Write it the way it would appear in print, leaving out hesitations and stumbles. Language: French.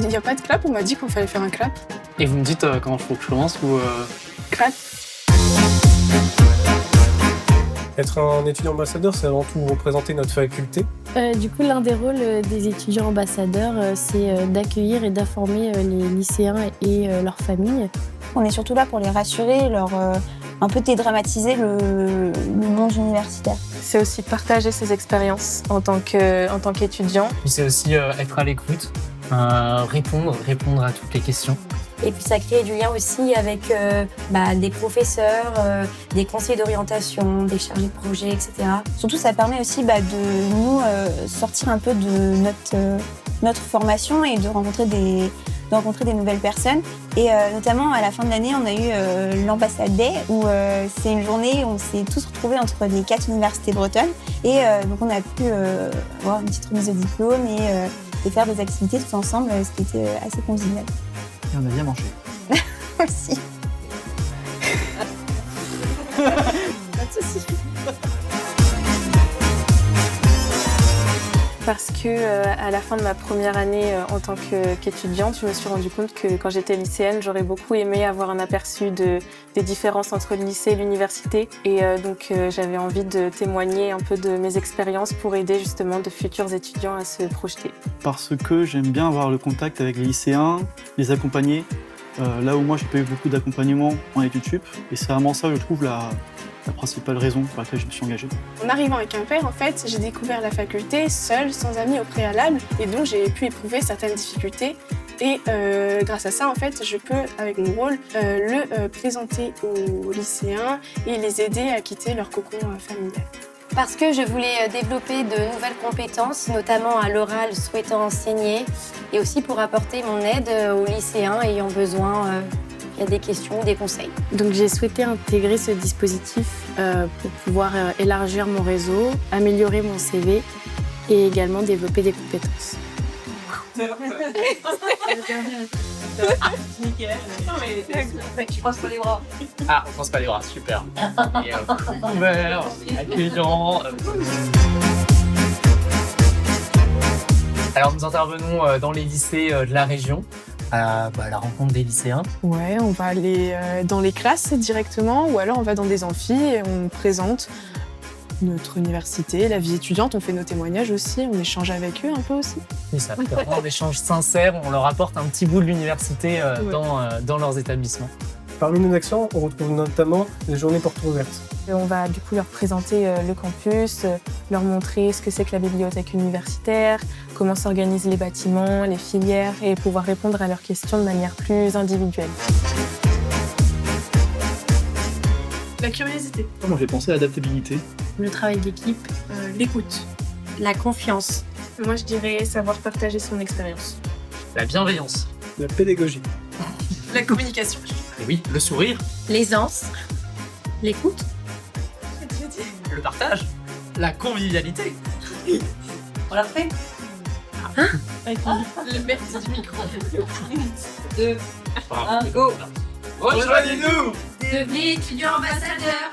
il n'y a pas de clap, on m'a dit qu'il fallait faire un clap. Et vous me dites comment faut que je commence ou... Clap. Être un étudiant ambassadeur, c'est avant tout représenter notre faculté. Du coup, l'un des rôles des étudiants ambassadeurs, c'est d'accueillir et d'informer les lycéens et leurs familles. On est surtout là pour les rassurer, un peu dédramatiser le monde universitaire. C'est aussi partager ses expériences en tant qu'étudiant. Puis c'est aussi être à l'écoute, répondre à toutes les questions. Et puis ça crée du lien aussi avec des professeurs, des conseillers d'orientation, des chargés de projet, etc. Surtout, ça permet aussi de nous sortir un peu de notre formation et de rencontrer des nouvelles personnes. Et notamment, à la fin de l'année, on a eu l'Ambassade Day, où c'est une journée où on s'est tous retrouvés entre les 4 universités bretonnes. Et donc, on a pu avoir une petite remise de diplôme et faire des activités tous ensemble, ce qui était assez convivial. Et on a bien mangé. Aussi. Pas de soucis. Parce que à la fin de ma première année en tant qu'étudiante, je me suis rendu compte que quand j'étais lycéenne, j'aurais beaucoup aimé avoir un aperçu des différences entre le lycée et l'université. Et donc j'avais envie de témoigner un peu de mes expériences pour aider justement de futurs étudiants à se projeter. Parce que j'aime bien avoir le contact avec les lycéens, les accompagner. Là où moi, j'ai pas eu beaucoup d'accompagnement en études sup. Et c'est vraiment ça, je trouve, la principale raison pour laquelle je me suis engagé. En arrivant à Quimper, en fait, j'ai découvert la faculté seule, sans amis au préalable. Et donc, j'ai pu éprouver certaines difficultés. Et grâce à ça, en fait, je peux, avec mon rôle, le présenter aux lycéens et les aider à quitter leur cocon familial. Parce que je voulais développer de nouvelles compétences, notamment à l'oral souhaitant enseigner, et aussi pour apporter mon aide aux lycéens ayant besoin il y a des questions ou des conseils. Donc j'ai souhaité intégrer ce dispositif pour pouvoir élargir mon réseau, améliorer mon CV et également développer des compétences. Nickel. Tu penses pas les bras. Ah, on pense pas les bras, super. Et ouvert, accueillant. Alors nous intervenons dans les lycées de la région, à la rencontre des lycéens. Ouais, on va aller dans les classes directement ou alors on va dans des amphis et on présente notre université, la vie étudiante, on fait nos témoignages aussi, on échange avec eux un peu aussi. C'est ça, vraiment un échange sincère, on leur apporte un petit bout de l'université dans leurs établissements. Parmi nos actions, on retrouve notamment les journées portes ouvertes. On va du coup leur présenter le campus, leur montrer ce que c'est que la bibliothèque universitaire, comment s'organisent les bâtiments, les filières et pouvoir répondre à leurs questions de manière plus individuelle. La curiosité, Moi, j'ai pensé à l'adaptabilité. Le travail d'équipe, l'écoute. La confiance. Moi je dirais savoir partager son expérience. La bienveillance. La pédagogie. La communication. Et oui, le sourire, L'aisance. L'écoute. le partage, la convivialité. On l'a fait. Le maître du micro. 2, 1, go. Rejoignez-nous! Devenez étudiant ambassadeur.